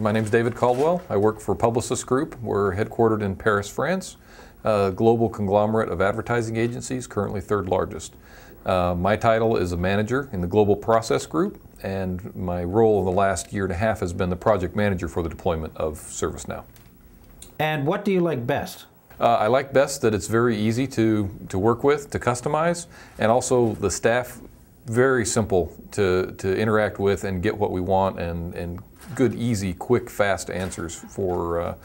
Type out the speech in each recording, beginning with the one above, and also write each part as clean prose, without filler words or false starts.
My name is David Caldwell. I work for Publicis Group. We're headquartered in Paris, France, a global conglomerate of advertising agencies, currently third largest. My title is a manager in the Global Process Group, and my role in the last year and a half has been the project manager for the deployment of ServiceNow. And what do you like best? I like best that it's very easy to work with, to customize, and also the staff very simple to interact with and get what we want, and good, easy, quick, fast answers for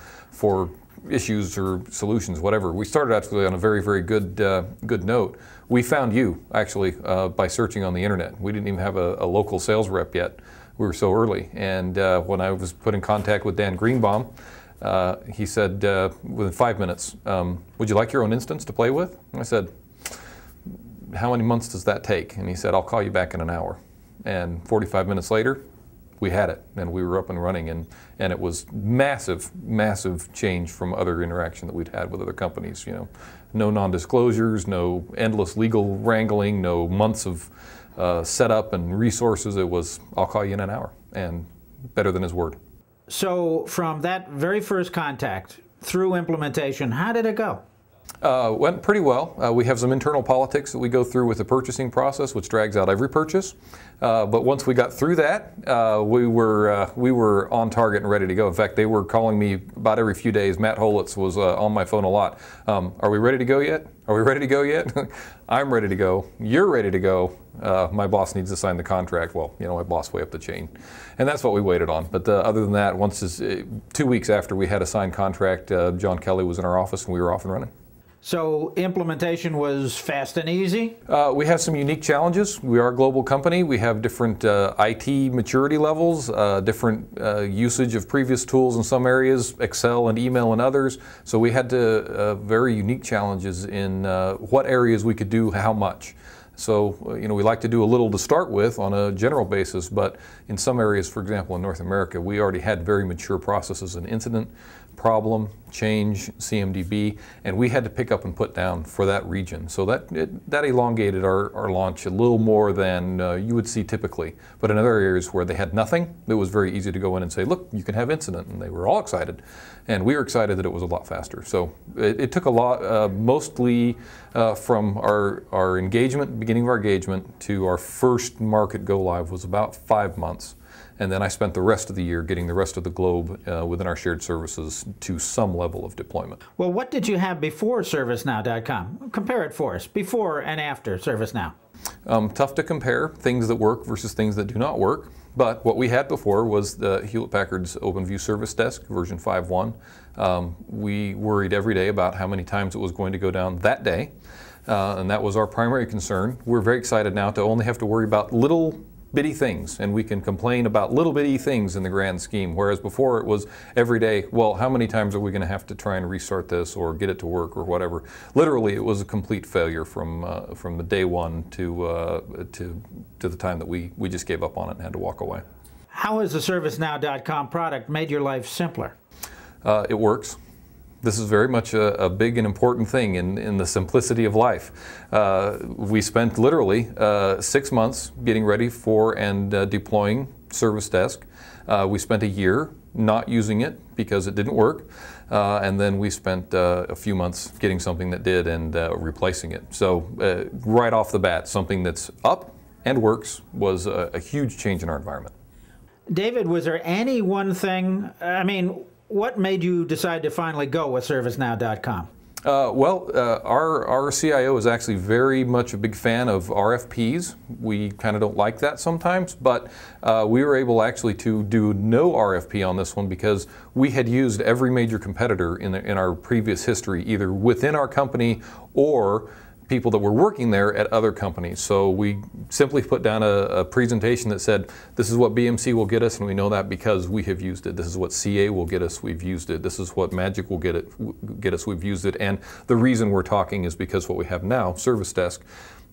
issues or solutions, whatever. We started actually on a very, very good note. We found you actually by searching on the internet. We didn't even have a local sales rep yet. We were so early, and when I was put in contact with Dan Greenbaum, he said within 5 minutes, would you like your own instance to play with? And I said, how many months does that take? And he said, I'll call you back in an hour. And 45 minutes later, we had it, and we were up and running, and it was massive change from other interaction that we'd had with other companies. You know, no non-disclosures, no endless legal wrangling, no months of setup and resources. It was, I'll call you in an hour, and better than his word. So from that very first contact through implementation, how did it go? Went pretty well. We have some internal politics that we go through with the purchasing process, which drags out every purchase. But once we got through that, we were on target and ready to go. In fact, they were calling me about every few days. Matt Holitz was on my phone a lot. Are we ready to go yet? Are we ready to go yet? I'm ready to go. You're ready to go. My boss needs to sign the contract. Well, you know, my boss way up the chain. And that's what we waited on. But other than that, 2 weeks after we had a signed contract, John Kelly was in our office and we were off and running. So implementation was fast and easy? We have some unique challenges. We are a global company. We have different IT maturity levels, different usage of previous tools in some areas, Excel and email and others. So we had very unique challenges in what areas we could do how much. So, you know, we like to do a little to start with on a general basis, but in some areas, for example, in North America, we already had very mature processes in incident, problem, change, CMDB, and we had to pick up and put down for that region. So that elongated our launch a little more than you would see typically. But in other areas where they had nothing, it was very easy to go in and say, look, you can have incident, and they were all excited. And we were excited that it was a lot faster. So it took a lot, mostly from our engagement, beginning of our engagement, to our first market go live was about 5 months. And then I spent the rest of the year getting the rest of the globe within our shared services to some level of deployment. Well, what did you have before ServiceNow.com? Compare it for us, before and after ServiceNow. Tough to compare things that work versus things that do not work. But what we had before was the Hewlett-Packard's OpenView Service Desk, version 5.1. We worried every day about how many times it was going to go down that day. And that was our primary concern. We're very excited now to only have to worry about little bitty things, and we can complain about little bitty things in the grand scheme, whereas before it was every day, well, how many times are we going to have to try and restart this or get it to work or whatever. Literally, it was a complete failure from the day one to the time that we just gave up on it and had to walk away. How has the ServiceNow.com product made your life simpler? It works. This is very much a big and important thing in the simplicity of life. We spent literally 6 months getting ready for and deploying Service Desk. We spent a year not using it because it didn't work. And then we spent a few months getting something that did and replacing it. So right off the bat, something that's up and works was a huge change in our environment. David, was there any one thing, what made you decide to finally go with ServiceNow.com? Our CIO is actually very much a big fan of RFPs. We kind of don't like that sometimes, but we were able actually to do no RFP on this one because we had used every major competitor in our previous history, either within our company or people that were working there at other companies. So we simply put down a presentation that said, this is what BMC will get us, and we know that because we have used it. This is what CA will get us, we've used it. This is what Magic will get us, we've used it. And the reason we're talking is because what we have now, Service Desk,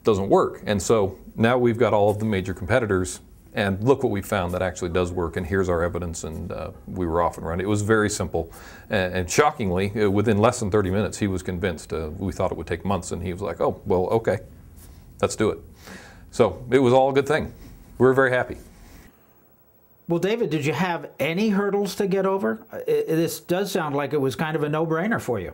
doesn't work. And so now we've got all of the major competitors, and look what we found that actually does work, and here's our evidence, and we were off and running. It was very simple, and shockingly, within less than 30 minutes, he was convinced. We thought it would take months, and he was like, oh, well, okay, let's do it. So it was all a good thing. We were very happy. Well, David, did you have any hurdles to get over? This does sound like it was kind of a no-brainer for you.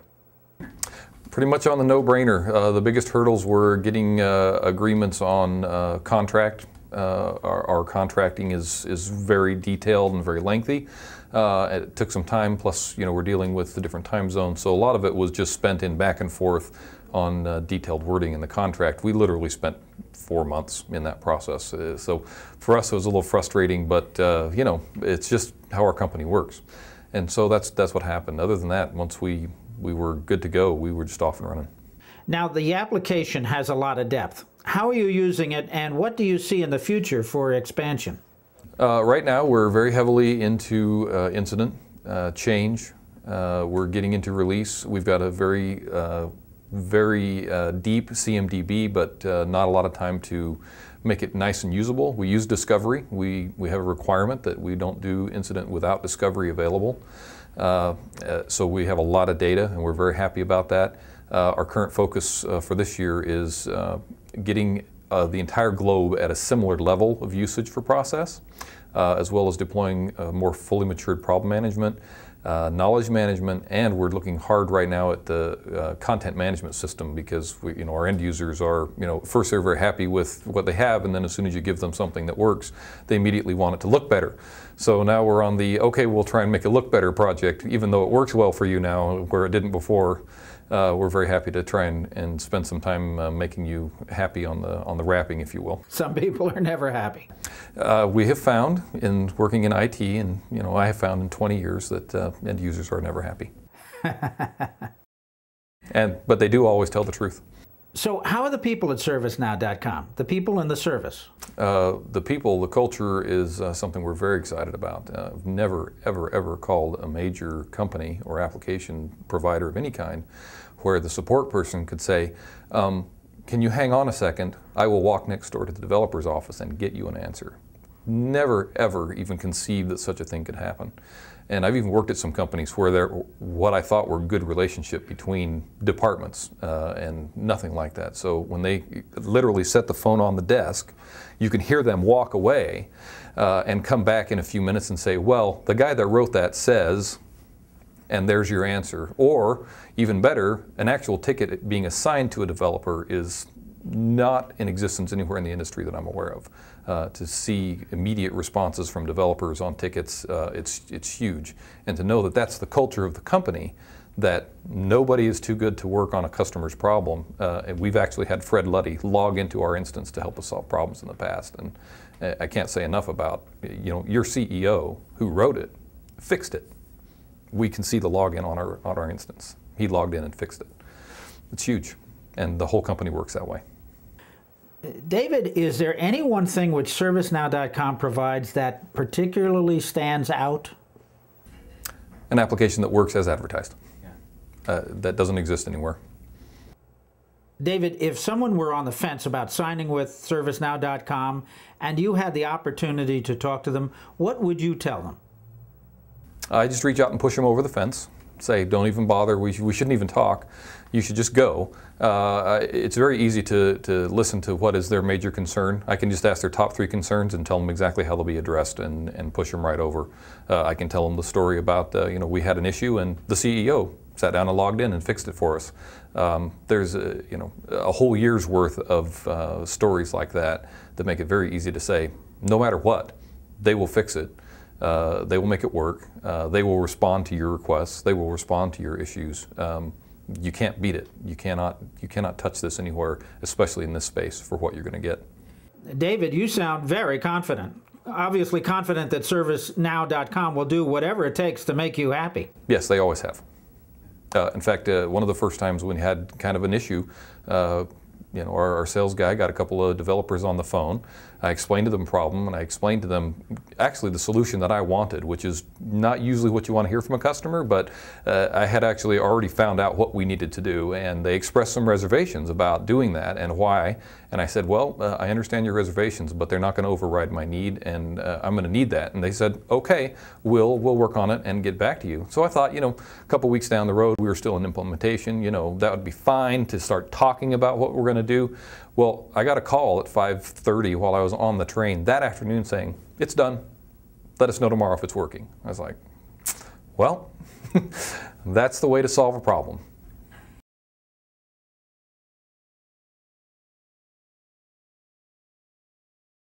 Pretty much on the no-brainer. The biggest hurdles were getting agreements on contract. Our contracting is very detailed and very lengthy. It took some time, plus we're dealing with the different time zones, so a lot of it was just spent in back and forth on detailed wording in the contract. We literally spent 4 months in that process. So for us it was a little frustrating, but it's just how our company works. And so that's what happened. Other than that, once we were good to go, we were just off and running. Now, the application has a lot of depth. How are you using it, and what do you see in the future for expansion? Right now, we're very heavily into incident change. We're getting into release. We've got a very deep CMDB, but not a lot of time to make it nice and usable. We use discovery. We have a requirement that we don't do incident without discovery available. So we have a lot of data, and we're very happy about that. Our current focus for this year is getting the entire globe at a similar level of usage for process, as well as deploying more fully matured problem management, knowledge management, and we're looking hard right now at the content management system, because our end users are, first they're very happy with what they have, and then as soon as you give them something that works, they immediately want it to look better. So now we're on the, okay, we'll try and make it look better project, even though it works well for you now where it didn't before. We're very happy to try and spend some time making you happy on the wrapping, if you will. Some people are never happy. We have found in working in IT, and I have found in 20 years that end users are never happy. But they do always tell the truth. So how are the people at ServiceNow.com? The people in the service? The people, the culture is something we're very excited about. I've never, ever called a major company or application provider of any kind where the support person could say, can you hang on a second? I will walk next door to the developer's office and get you an answer. Never, ever even conceived that such a thing could happen. And I've even worked at some companies where what I thought were good relationship between departments, and nothing like that. So when they literally set the phone on the desk, you can hear them walk away and come back in a few minutes and say, well, the guy that wrote that says, and there's your answer. Or even better, an actual ticket being assigned to a developer is not in existence anywhere in the industry that I'm aware of. To see immediate responses from developers on tickets, it's huge. And to know that that's the culture of the company, that nobody is too good to work on a customer's problem. And we've actually had Fred Luddy log into our instance to help us solve problems in the past. And I can't say enough about, your CEO who wrote it, fixed it. We can see the login on our instance. He logged in and fixed it. It's huge. And the whole company works that way. David, is there any one thing which ServiceNow.com provides that particularly stands out? An application that works as advertised. That doesn't exist anywhere. David, if someone were on the fence about signing with ServiceNow.com and you had the opportunity to talk to them, what would you tell them? I just reach out and push them over the fence. Say, don't even bother, we shouldn't even talk. You should just go. It's very easy to listen to what is their major concern. I can just ask their top 3 concerns and tell them exactly how they'll be addressed and push them right over. I can tell them the story about, we had an issue and the CEO sat down and logged in and fixed it for us. There's a whole year's worth of stories like that make it very easy to say, no matter what, they will fix it. They will make it work. They will respond to your requests. They will respond to your issues. You can't beat it. You cannot touch this anywhere, especially in this space, for what you're going to get. David, you sound very confident. Obviously confident that ServiceNow.com will do whatever it takes to make you happy. Yes, they always have. In fact, one of the first times when we had kind of an issue, our sales guy got a couple of developers on the phone. I explained to them the problem, and I explained to them actually the solution that I wanted, which is not usually what you want to hear from a customer, but I had actually already found out what we needed to do, and they expressed some reservations about doing that and why. And I said, well, I understand your reservations, but they're not going to override my need, and I'm going to need that. And they said, okay, we'll work on it and get back to you. So I thought, a couple weeks down the road, we were still in implementation, that would be fine to start talking about what we're going to do. Well, I got a call at 5:30 while I was on the train that afternoon saying, it's done. let us know tomorrow if it's working. I was like, well, that's the way to solve a problem.